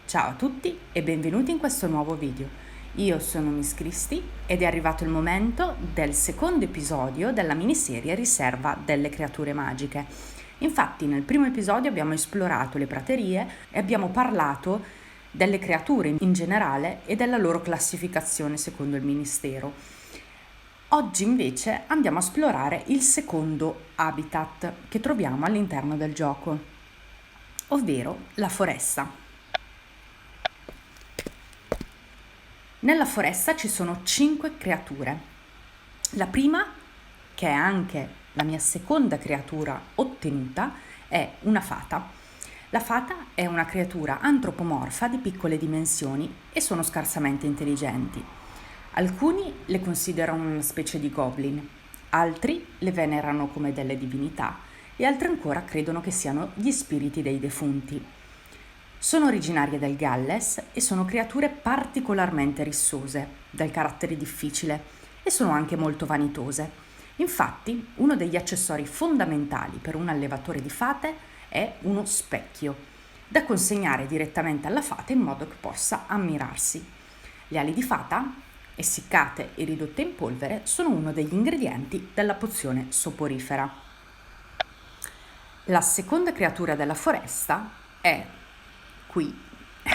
Ciao a tutti e benvenuti in questo nuovo video. Io sono Miss Cristi ed è arrivato il momento del secondo episodio della miniserie Riserva delle creature magiche. Infatti nel primo episodio abbiamo esplorato le praterie e abbiamo parlato delle creature in generale e della loro classificazione secondo il ministero. Oggi invece andiamo a esplorare il secondo habitat che troviamo all'interno del gioco, ovvero la foresta. Nella foresta ci sono 5 creature. La prima, che è anche la mia seconda creatura ottenuta, è una fata. La fata è una creatura antropomorfa di piccole dimensioni e sono scarsamente intelligenti. Alcuni le considerano una specie di goblin, altri le venerano come delle divinità e altri ancora credono che siano gli spiriti dei defunti. Sono originarie del Galles e sono creature particolarmente rissose, dal carattere difficile e sono anche molto vanitose. Infatti, uno degli accessori fondamentali per un allevatore di fate è uno specchio, da consegnare direttamente alla fata in modo che possa ammirarsi. Le ali di fata, essiccate e ridotte in polvere, sono uno degli ingredienti della pozione soporifera. La seconda creatura della foresta è qui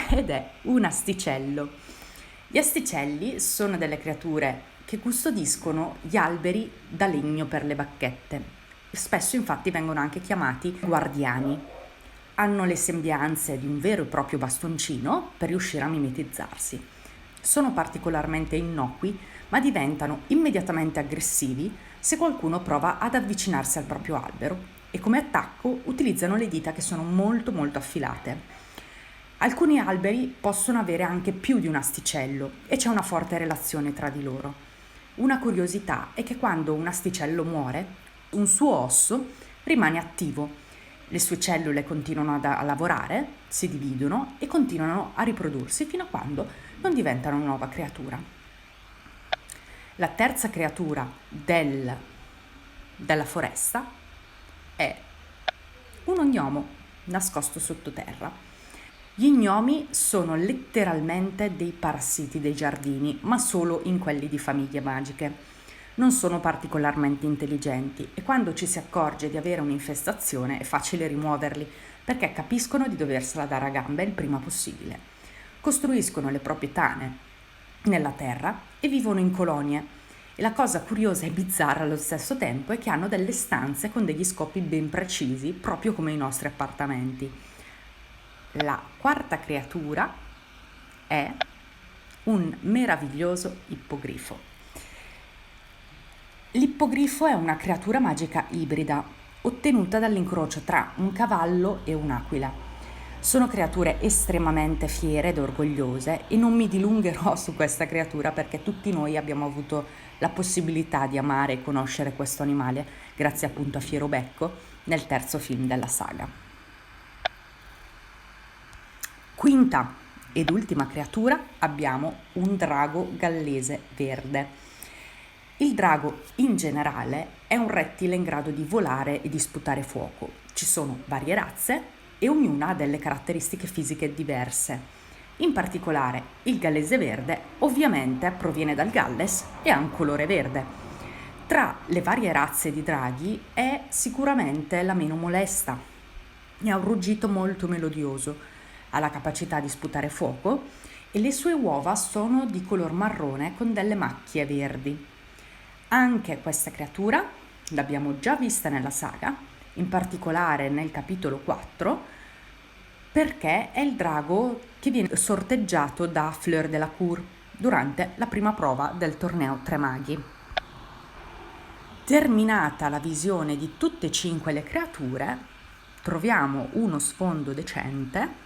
ed è un asticello. Gli asticelli sono delle creature che custodiscono gli alberi da legno per le bacchette. Spesso infatti vengono anche chiamati guardiani. Hanno le sembianze di un vero e proprio bastoncino per riuscire a mimetizzarsi. Sono particolarmente innocui, ma diventano immediatamente aggressivi se qualcuno prova ad avvicinarsi al proprio albero e come attacco utilizzano le dita che sono molto affilate. Alcuni alberi possono avere anche più di un asticello e c'è una forte relazione tra di loro. Una curiosità è che quando un asticello muore, un suo osso rimane attivo. Le sue cellule continuano a lavorare, si dividono e continuano a riprodursi fino a quando non diventano una nuova creatura. La terza creatura della foresta è un gnomo nascosto sottoterra. Gli gnomi sono letteralmente dei parassiti dei giardini, ma solo in quelli di famiglie magiche. Non sono particolarmente intelligenti e quando ci si accorge di avere un'infestazione è facile rimuoverli perché capiscono di doversela dare a gambe il prima possibile. Costruiscono le proprie tane nella terra e vivono in colonie. E la cosa curiosa e bizzarra allo stesso tempo è che hanno delle stanze con degli scopi ben precisi, proprio come i nostri appartamenti. La quarta creatura è un meraviglioso ippogrifo. L'ippogrifo è una creatura magica ibrida, ottenuta dall'incrocio tra un cavallo e un'aquila. Sono creature estremamente fiere ed orgogliose e non mi dilungherò su questa creatura perché tutti noi abbiamo avuto la possibilità di amare e conoscere questo animale grazie appunto a Fierobecco nel terzo film della saga. Quinta ed ultima creatura abbiamo un drago gallese verde. Il drago in generale è un rettile in grado di volare e di sputare fuoco. Ci sono varie razze e ognuna ha delle caratteristiche fisiche diverse. In particolare il gallese verde ovviamente proviene dal Galles e ha un colore verde. Tra le varie razze di draghi è sicuramente la meno molesta e ha un ruggito molto melodioso. Ha la capacità di sputare fuoco e le sue uova sono di color marrone con delle macchie verdi. Anche questa creatura l'abbiamo già vista nella saga, in particolare nel capitolo 4, perché è il drago che viene sorteggiato da Fleur de la Cour durante la prima prova del torneo Tre Maghi. Terminata la visione di tutte e 5 le creature, troviamo uno sfondo decente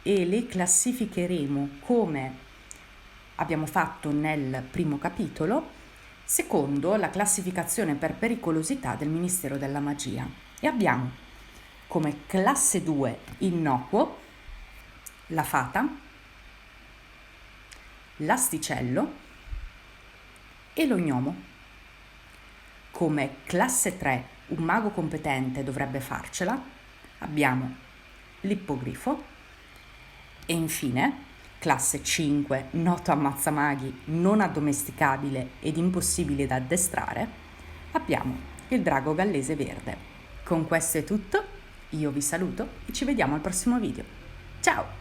e le classificheremo come abbiamo fatto nel primo capitolo, secondo la classificazione per pericolosità del Ministero della Magia. E abbiamo come classe 2 innocuo la fata, l'asticello e lo gnomo. Come classe 3 un mago competente dovrebbe farcela, abbiamo l'ippogrifo E infine, classe 5, noto ammazzamaghi, non addomesticabile ed impossibile da addestrare, abbiamo il drago gallese verde. Con questo è tutto, io vi saluto e ci vediamo al prossimo video. Ciao!